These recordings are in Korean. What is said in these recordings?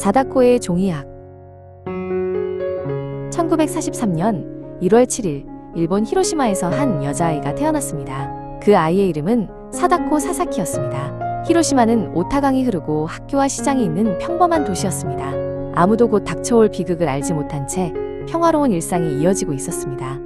사다코의 종이학. 1943년 1월 7일 일본 히로시마에서 한 여자아이가 태어났습니다. 그 아이의 이름은 사다코 사사키였습니다. 히로시마는 오타강이 흐르고 학교와 시장이 있는 평범한 도시였습니다. 아무도 곧 닥쳐올 비극을 알지 못한 채 평화로운 일상이 이어지고 있었습니다.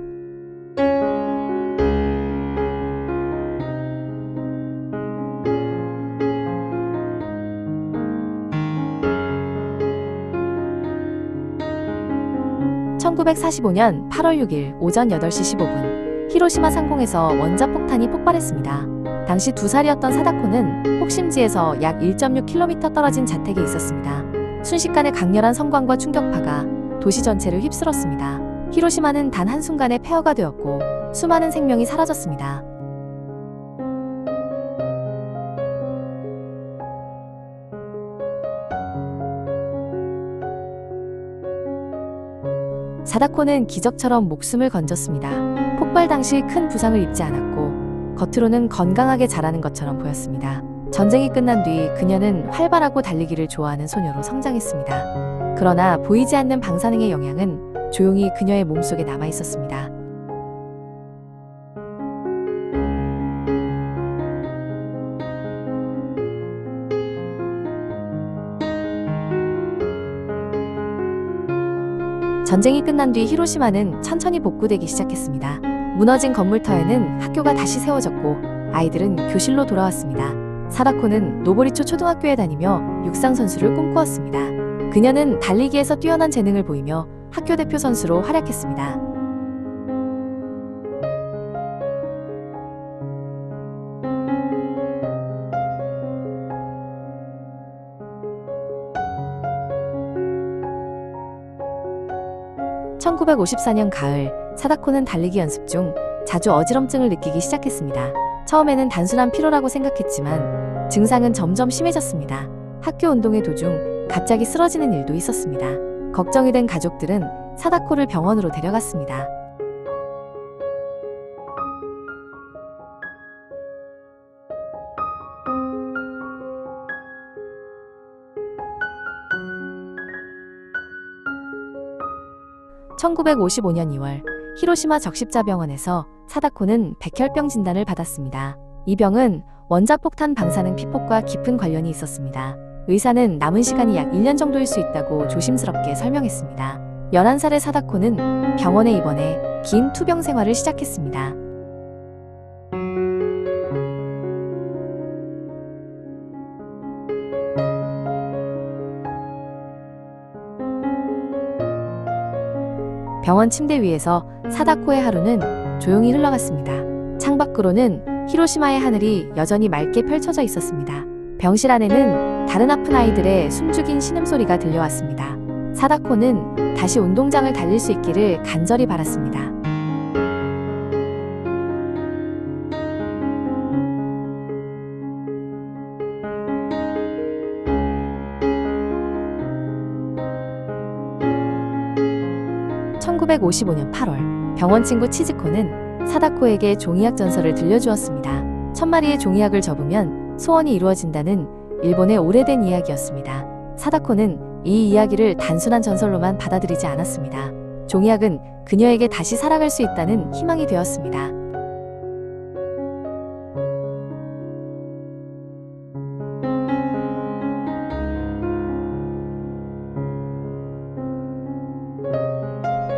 (1945년 8월 6일) 오전 8시 15분 히로시마 상공에서 원자폭탄이 폭발했습니다. 당시 2살이었던 사다코는 폭심지에서 약 1.6km 떨어진 자택에 있었습니다. 순식간에 강렬한 성광과 충격파가 도시 전체를 휩쓸었습니다. 히로시마는 단 한순간에 폐허가 되었고 수많은 생명이 사라졌습니다. 사다코는 기적처럼 목숨을 건졌습니다. 폭발 당시 큰 부상을 입지 않았고 겉으로는 건강하게 자라는 것처럼 보였습니다. 전쟁이 끝난 뒤 그녀는 활발하고 달리기를 좋아하는 소녀로 성장했습니다. 그러나 보이지 않는 방사능의 영향은 조용히 그녀의 몸속에 남아 있었습니다. 전쟁이 끝난 뒤 히로시마는 천천히 복구되기 시작했습니다. 무너진 건물터에는 학교가 다시 세워졌고 아이들은 교실로 돌아왔습니다. 사다코는 노보리초 초등학교에 다니며 육상 선수를 꿈꾸었습니다. 그녀는 달리기에서 뛰어난 재능을 보이며 학교 대표 선수로 활약했습니다. (1954년) 가을, 사다코는 달리기 연습 중 자주 어지럼증을 느끼기 시작했습니다. 처음에는 단순한 피로라고 생각했지만 증상은 점점 심해졌습니다. 학교 운동회 도중 갑자기 쓰러지는 일도 있었습니다. 걱정이 된 가족들은 사다코를 병원으로 데려갔습니다. (1955년 2월) 히로시마 적십자병원에서 사다코는 백혈병 진단을 받았습니다. 이 병은 원자폭탄 방사능 피폭과 깊은 관련이 있었습니다. 의사는 남은 시간이 약 1년 정도일 수 있다고 조심스럽게 설명했습니다. 11살의 사다코는 병원에 입원해 긴 투병 생활을 시작했습니다. 병원 침대 위에서 사다코의 하루는 조용히 흘러갔습니다. 창밖으로는 히로시마의 하늘이 여전히 맑게 펼쳐져 있었습니다. 병실 안에는 다른 아픈 아이들의 숨죽인 신음소리가 들려왔습니다. 사다코는 다시 운동장을 달릴 수 있기를 간절히 바랐습니다. (1955년 8월) 병원 친구 치즈코는 사다코에게 종이학 전설을 들려주었습니다. 1000마리의 종이학을 접으면 소원이 이루어진다는 일본의 오래된 이야기였습니다. 사다코는 이 이야기를 단순한 전설로만 받아들이지 않았습니다. 종이학은 그녀에게 다시 살아갈 수 있다는 희망이 되었습니다.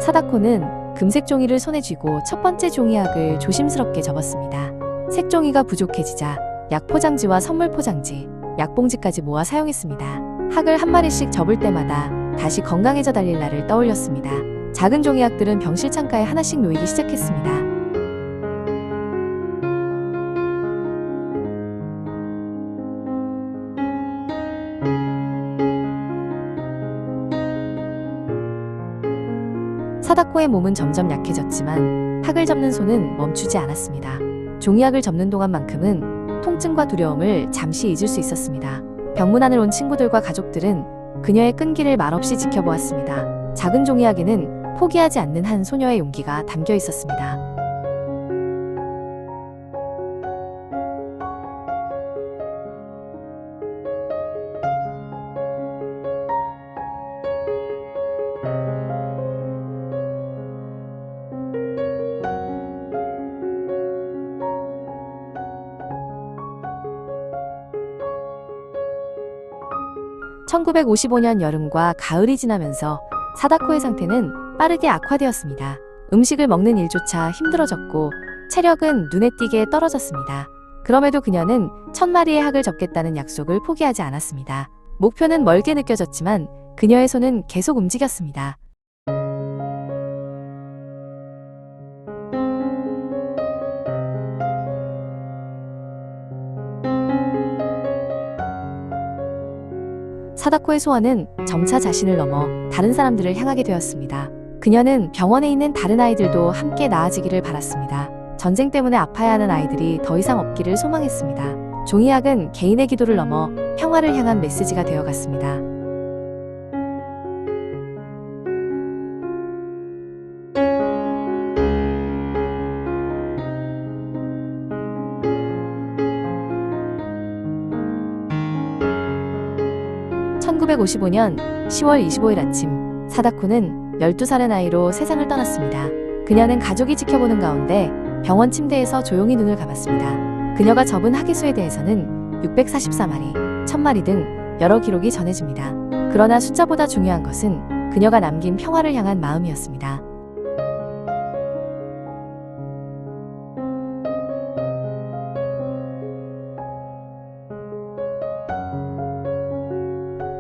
사다코는 금색 종이를 손에 쥐고 첫 번째 종이학을 조심스럽게 접었습니다. 색종이가 부족해지자 약 포장지와 선물 포장지, 약봉지까지 모아 사용했습니다. 학을 한 마리씩 접을 때마다 다시 건강해져 달릴 날을 떠올렸습니다. 작은 종이학들은 병실 창가에 하나씩 놓이기 시작했습니다. 사다코의 몸은 점점 약해졌지만 학을 접는 손은 멈추지 않았습니다. 종이학을 접는 동안만큼은 통증과 두려움을 잠시 잊을 수 있었습니다. 병문안을 온 친구들과 가족들은 그녀의 끈기를 말없이 지켜보았습니다. 작은 종이학에는 포기하지 않는 한 소녀의 용기가 담겨 있었습니다. 1955년 여름과 가을이 지나면서 사다코의 상태는 빠르게 악화되었습니다. 음식을 먹는 일조차 힘들어졌고 체력은 눈에 띄게 떨어졌습니다. 그럼에도 그녀는 1000마리의 학을 접겠다는 약속을 포기하지 않았습니다. 목표는 멀게 느껴졌지만 그녀의 손은 계속 움직였습니다. 사다코의 소원은 점차 자신을 넘어 다른 사람들을 향하게 되었습니다. 그녀는 병원에 있는 다른 아이들도 함께 나아지기를 바랐습니다. 전쟁 때문에 아파야 하는 아이들이 더 이상 없기를 소망했습니다. 종이학은 개인의 기도를 넘어 평화를 향한 메시지가 되어갔습니다. (1955년 10월 25일) 아침, 사다코는 12살의 나이로 세상을 떠났습니다. 그녀는 가족이 지켜보는 가운데 병원 침대에서 조용히 눈을 감았습니다. 그녀가 접은 하기수에 대해서는 644마리, 1000마리 등 여러 기록이 전해집니다. 그러나 숫자보다 중요한 것은 그녀가 남긴 평화를 향한 마음이었습니다.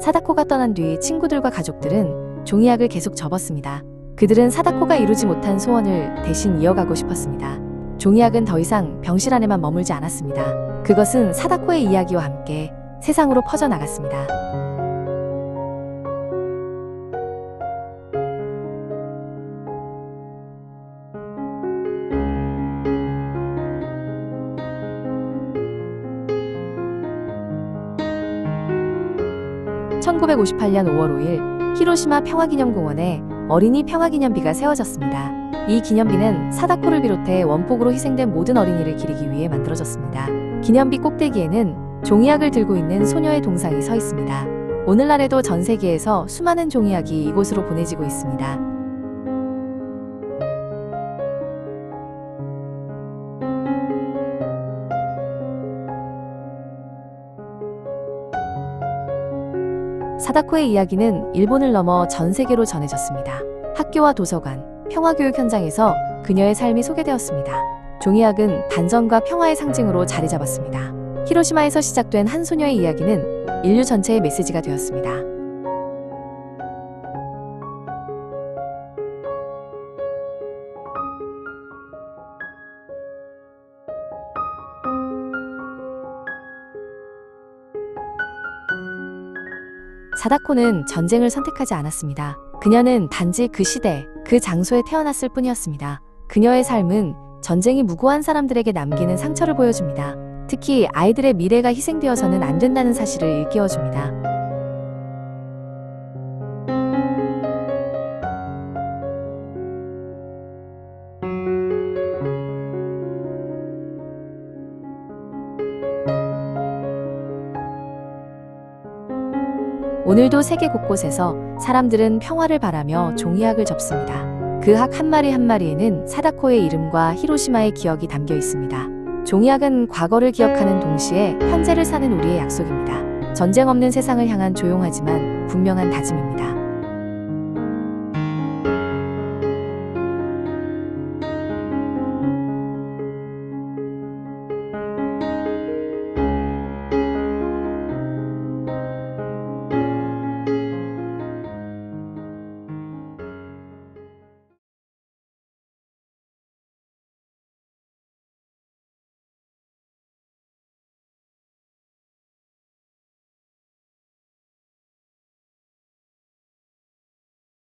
사다코가 떠난 뒤 친구들과 가족들은 종이학을 계속 접었습니다. 그들은 사다코가 이루지 못한 소원을 대신 이어가고 싶었습니다. 종이학은 더 이상 병실 안에만 머물지 않았습니다. 그것은 사다코의 이야기와 함께 세상으로 퍼져나갔습니다. (1958년 5월 5일) 히로시마 평화기념공원에 어린이 평화기념비가 세워졌습니다. 이 기념비는 사다코를 비롯해 원폭으로 희생된 모든 어린이를 기리기 위해 만들어졌습니다. 기념비 꼭대기에는 종이학을 들고 있는 소녀의 동상이 서 있습니다. 오늘날에도 전 세계에서 수많은 종이학이 이곳으로 보내지고 있습니다. 사다코의 이야기는 일본을 넘어 전 세계로 전해졌습니다. 학교와 도서관, 평화교육 현장에서 그녀의 삶이 소개되었습니다. 종이학은 반전과 평화의 상징으로 자리 잡았습니다. 히로시마에서 시작된 한 소녀의 이야기는 인류 전체의 메시지가 되었습니다. 사다코는 전쟁을 선택하지 않았습니다. 그녀는 단지 그 시대, 그 장소에 태어났을 뿐이었습니다. 그녀의 삶은 전쟁이 무고한 사람들에게 남기는 상처를 보여줍니다. 특히 아이들의 미래가 희생되어서는 안 된다는 사실을 일깨워줍니다. 오늘도 세계 곳곳에서 사람들은 평화를 바라며 종이학을 접습니다. 그 학 한 마리 한 마리에는 사다코의 이름과 히로시마의 기억이 담겨 있습니다. 종이학은 과거를 기억하는 동시에 현재를 사는 우리의 약속입니다. 전쟁 없는 세상을 향한 조용하지만 분명한 다짐입니다.